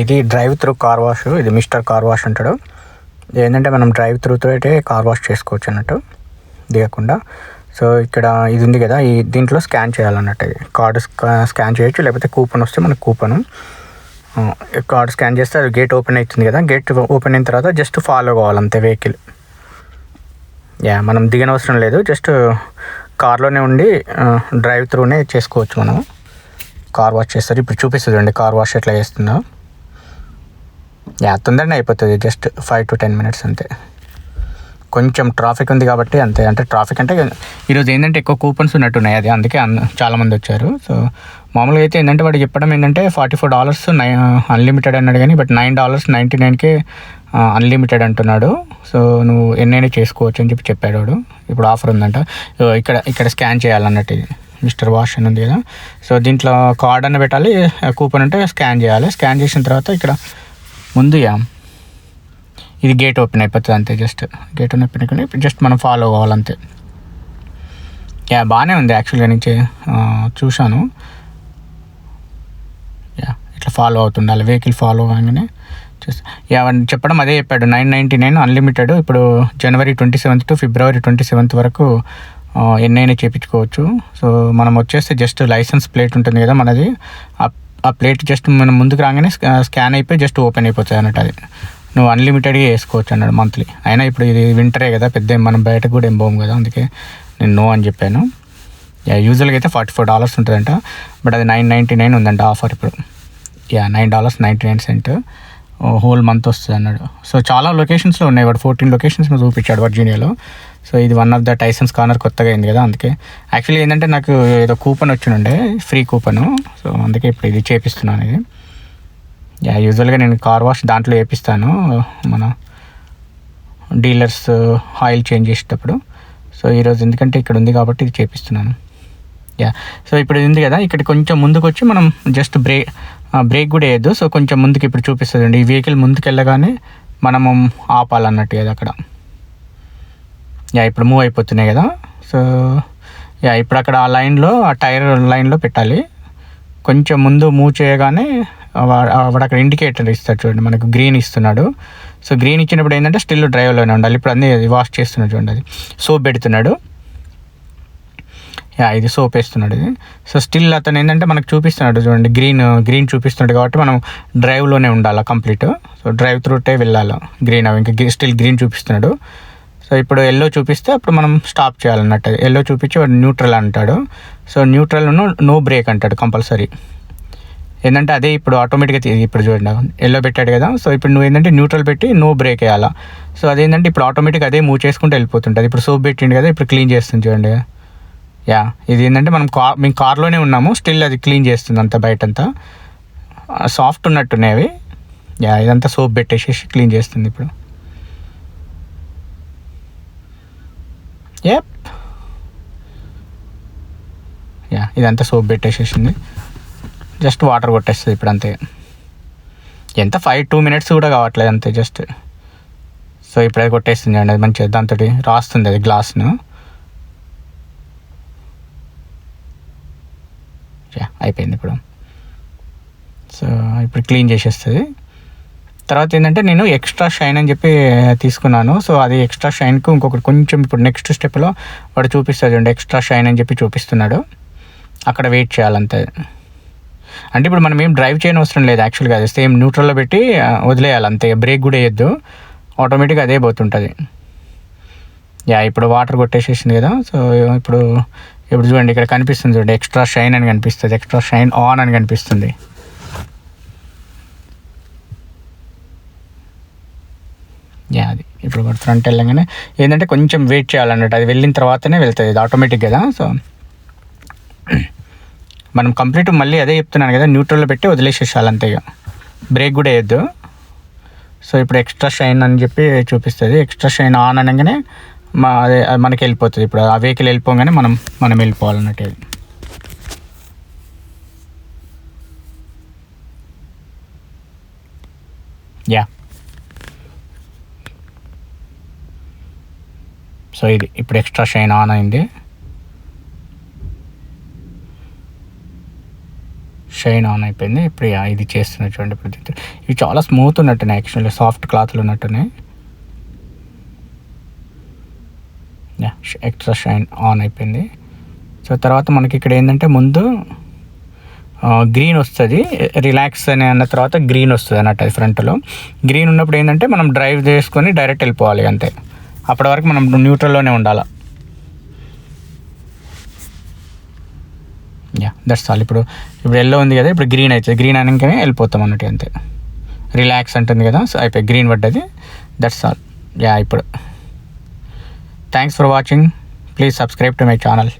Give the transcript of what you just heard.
ఇది drive through car wash. ఇది mister car wash అంటాడు. ఏంటంటే మనం డ్రైవ్ త్రూతో అయితే కార్ వాష్ చేసుకోవచ్చు అన్నట్టు దిగకుండా. సో ఇక్కడ ఇది ఉంది కదా, ఈ దీంట్లో స్కాన్ చేయాలన్నట్టు. ఇది కార్డు స్కాన్ చేయొచ్చు, లేకపోతే కూపన్ వస్తే మనకు కూపను కార్డు స్కాన్ చేస్తే అది గేట్ ఓపెన్ అవుతుంది కదా. గేట్ ఓపెన్ అయిన తర్వాత జస్ట్ ఫాలో కావాలంతే వెహికల్. మనం దిగనవసరం లేదు, జస్ట్ కార్లోనే ఉండి డ్రైవ్ త్రూనే చేసుకోవచ్చు. మనం కార్ వాష్ చేస్తారు. ఇప్పుడు చూపిస్తుంది అండి కార్ వాష్ ఎట్లా చేస్తుందో. తొందరనే అయిపోతుంది, జస్ట్ 5 to 10 minutes అంతే. కొంచెం ట్రాఫిక్ ఉంది కాబట్టి అంతే. అంటే ట్రాఫిక్ అంటే ఈరోజు ఏంటంటే ఎక్కువ కూపన్స్ ఉన్నట్టున్నాయి, అది అందుకే చాలామంది వచ్చారు. సో మామూలుగా అయితే ఏంటంటే వాడు చెప్పడం ఏంటంటే $44 అన్లిమిటెడ్ అన్నాడు, కానీ బట్ $9.99 అన్లిమిటెడ్ అంటున్నాడు. సో నువ్వు ఎన్నైనా చేసుకోవచ్చు అని చెప్పాడు వాడు. ఇప్పుడు ఆఫర్ ఉందంట. ఇక్కడ స్కాన్ చేయాలన్నట్టు. ఇది మిస్టర్ వాష్ అని ఉంది కదా. సో దీంట్లో కార్డ్ అన్న పెట్టాలి, కూపన్ ఉంటే స్కాన్ చేయాలి. స్కాన్ చేసిన తర్వాత ఇక్కడ ముందు ఇది గేట్ ఓపెన్ అయిపోతుంది అంతే. జస్ట్ గేట్ ఓపెన్ అయిపోయి జస్ట్ మనం ఫాలో కావాలంతే. బాగానే ఉంది యాక్చువల్గా. నుంచి చూశాను. ఇట్లా ఫాలో అవుతుండాలి, వెహికల్ ఫాలో కాగానే చెప్పడం అదే చెప్పాడు. $9.99 అన్లిమిటెడ్. ఇప్పుడు January 27th to February 27th వరకు ఎన్నైనా చేయించుకోవచ్చు. సో మనం వచ్చేస్తే జస్ట్ లైసెన్స్ ప్లేట్ ఉంటుంది కదా మనది, ఆ ప్లేట్ జస్ట్ మనం ముందుకు రాగానే స్కాన్ అయిపోయి జస్ట్ ఓపెన్ అయిపోతుంది అన్నట్టు. అది నువ్వు అన్లిమిటెడ్గా వేసుకోవచ్చు అన్నాడు మంత్లీ. అయినా ఇప్పుడు ఇది వింటరే కదా, పెద్ద మనం బయటకు కూడా ఏం పోము కదా, అందుకే నేను నో అని చెప్పాను. యూజువల్గా అయితే $44 ఉంటుందంట, బట్ అది $9.99 ఉందంట ఆఫర్ ఇప్పుడు. $9.99 హోల్ మంత్ వస్తుంది అన్నాడు. సో చాలా లొకేషన్స్లో ఉన్నాయి, వాడు 14 లొకేషన్స్ చూపించాడు వర్జీనియాలో. సో ఇది వన్ ఆఫ్ ద టైసన్స్ కార్నర్ కొత్తగా అయింది కదా, అందుకే. యాక్చువల్లీ ఏంటంటే నాకు ఏదో కూపన్ వచ్చినుండే, ఫ్రీ కూపను. సో అందుకే ఇప్పుడు ఇది చేపిస్తున్నాను. ఇది యూజువల్గా నేను కార్ వాష్ దాంట్లో చేపిస్తాను, మన డీలర్స్ ఆయిల్ చేంజ్ చేసేటప్పుడు. సో ఈరోజు ఎందుకంటే ఇక్కడ ఉంది కాబట్టి ఇది చేపిస్తున్నాను. సో ఇప్పుడు ఇది ఉంది కదా, ఇక్కడ కొంచెం ముందుకు వచ్చి మనం జస్ట్ బ్రేక్ కూడా వేయద్దు. సో కొంచెం ముందుకు ఇప్పుడు చూపిస్తుంది. ఈ వెహికల్ ముందుకు వెళ్ళగానే మనము ఆపాలన్నట్టు కదా అక్కడ. ఇప్పుడు మూవ్ అయిపోతున్నాయి కదా. సో ఇప్పుడు అక్కడ ఆ లైన్లో, ఆ టైర్ లైన్లో పెట్టాలి. కొంచెం ముందు మూవ్ చేయగానే వాడు అక్కడ ఇండికేటర్ ఇస్తాడు చూడండి, మనకు గ్రీన్ ఇస్తున్నాడు. సో గ్రీన్ ఇచ్చినప్పుడు ఏంటంటే స్టిల్ డ్రైవ్లోనే ఉండాలి. ఇప్పుడు అన్నీ వాష్ చేస్తున్నాడు చూడండి, అది సోప్ పెడుతున్నాడు. ఇది సోప్ వేస్తున్నాడు ఇది. సో స్టిల్ అతను ఏంటంటే మనకు చూపిస్తున్నాడు చూడండి, గ్రీన్ చూపిస్తున్నాడు కాబట్టి మనం డ్రైవ్లోనే ఉండాలి కంప్లీట్. సో డ్రైవ్ త్రూటే వెళ్ళాలి. గ్రీన్ ఇంకా స్టిల్ గ్రీన్ చూపిస్తున్నాడు. సో ఇప్పుడు ఎల్లో చూపిస్తే అప్పుడు మనం స్టాప్ చేయాలన్నట్టు. ఎల్లో చూపించి వాడు న్యూట్రల్ అంటాడు. సో న్యూట్రల్ నో బ్రేక్ అంటాడు కంపల్సరీ. ఏంటంటే అదే ఇప్పుడు ఆటోమేటిక్గా ఇప్పుడు చూడండి ఎల్లో పెట్టాడు కదా. సో ఇప్పుడు నువ్వు ఏంటంటే న్యూట్రల్ పెట్టి నో బ్రేక్ వేయాలా. సో అదేంటంటే ఇప్పుడు ఆటోమేటిక్గా అదే మూవ్ చేసుకుంటూ వెళ్ళిపోతుంటుంది. ఇప్పుడు సోప్ పెట్టిండు కదా, ఇప్పుడు క్లీన్ చేస్తుంది చూడండి. ఇది ఏంటంటే మేము కార్లోనే ఉన్నాము, స్టిల్ అది క్లీన్ చేస్తుంది అంతా, బయటంతా సాఫ్ట్ ఉన్నట్టున్నాయి అవి. ఇదంతా సోప్ పెట్టేసేసి క్లీన్ చేస్తుంది ఇప్పుడు. ఇదంతా సోప్ పెట్టేసేసింది, జస్ట్ వాటర్ కొట్టేస్తుంది ఇప్పుడు అంతే. ఎంత 2 minutes కూడా కావట్లేదు అంతే జస్ట్. సో ఇప్పుడు అది కొట్టేస్తుంది అండి, అది మంచిగా దాంతో రాస్తుంది అది గ్లాస్ను. అయిపోయింది ఇప్పుడు. సో ఇప్పుడు క్లీన్ చేసేస్తుంది. తర్వాత ఏంటంటే నేను ఎక్స్ట్రా షైన్ అని చెప్పి తీసుకున్నాను. సో అది ఎక్స్ట్రా షైన్కు ఇంకొకటి కొంచెం ఇప్పుడు నెక్స్ట్ స్టెప్లో వాడు చూపిస్తాడు చూడండి, ఎక్స్ట్రా షైన్ అని చెప్పి చూపిస్తున్నాడు. అక్కడ వెయిట్ చేయాలంతే. అంటే ఇప్పుడు మనం ఏం డ్రైవ్ చేయని అవసరం లేదు యాక్చువల్గా, అది సేమ్ న్యూట్రల్లో పెట్టి వదిలేయాలి అంతే. బ్రేక్ కూడా వేయద్దు, ఆటోమేటిక్గా అదే పోతుంటుంది. ఇప్పుడు వాటర్ కొట్టేసేసింది కదా. సో ఇప్పుడు చూడండి ఇక్కడ కనిపిస్తుంది చూడండి, ఎక్స్ట్రా షైన్ అని కనిపిస్తుంది, ఎక్స్ట్రా షైన్ ఆన్ అని కనిపిస్తుంది. అది ఇప్పుడు ఫ్రంట్ వెళ్ళగానే ఏంటంటే కొంచెం వెయిట్ చేయాలన్నట్టు, అది వెళ్ళిన తర్వాతనే వెళ్తుంది, ఇది ఆటోమేటిక్ కదా. సో మనం కంప్లీట్ మళ్ళీ అదే చెప్తున్నాను కదా, న్యూట్రల్లో పెట్టి వదిలేసేసాలి అంతే, ఇక బ్రేక్ కూడా వేయద్దు. సో ఇప్పుడు ఎక్స్ట్రా షైన్ అని చెప్పి చూపిస్తుంది. ఎక్స్ట్రా షైన్ ఆన్ అనగానే అదే మనకి వెళ్ళిపోతుంది. ఇప్పుడు ఆ వెహికల్ వెళ్ళిపోగానే మనం వెళ్ళిపోవాలన్నట్టు. సో ఇది ఇప్పుడు ఎక్స్ట్రా షైన్ ఆన్ అయింది. షైన్ ఆన్ అయిపోయింది. ఇప్పుడు ఇది చేస్తున్నా చూడండి. ఇప్పుడు ఇవి చాలా స్మూత్ ఉన్నట్టున్నాయి, యాక్చువల్లీ సాఫ్ట్ క్లాత్లు ఉన్నట్టున్నాయి. ఎక్స్ట్రా షైన్ ఆన్ అయిపోయింది. సో తర్వాత మనకి ఇక్కడ ఏంటంటే ముందు గ్రీన్ వస్తుంది, రిలాక్స్ అని అన్న తర్వాత గ్రీన్ వస్తుంది అన్నట్టు. అది ఫ్రంట్లో గ్రీన్ ఉన్నప్పుడు ఏంటంటే మనం డ్రైవ్ చేసుకొని డైరెక్ట్ వెళ్ళిపోవాలి అంతే. అప్పటి వరకు మనం న్యూట్రల్లోనే ఉండాలి. That's all. ఇప్పుడు ఎల్లో ఉంది కదా, ఇప్పుడు గ్రీన్ అవుతుంది. గ్రీన్ అనగానే వెళ్ళిపోతాం అన్నట్టు అంతే. రిలాక్స్ అంటుంది కదా, సో అయిపోయి గ్రీన్ పడ్డది. That's all. ఇప్పుడు thanks for watching. Please subscribe to my channel.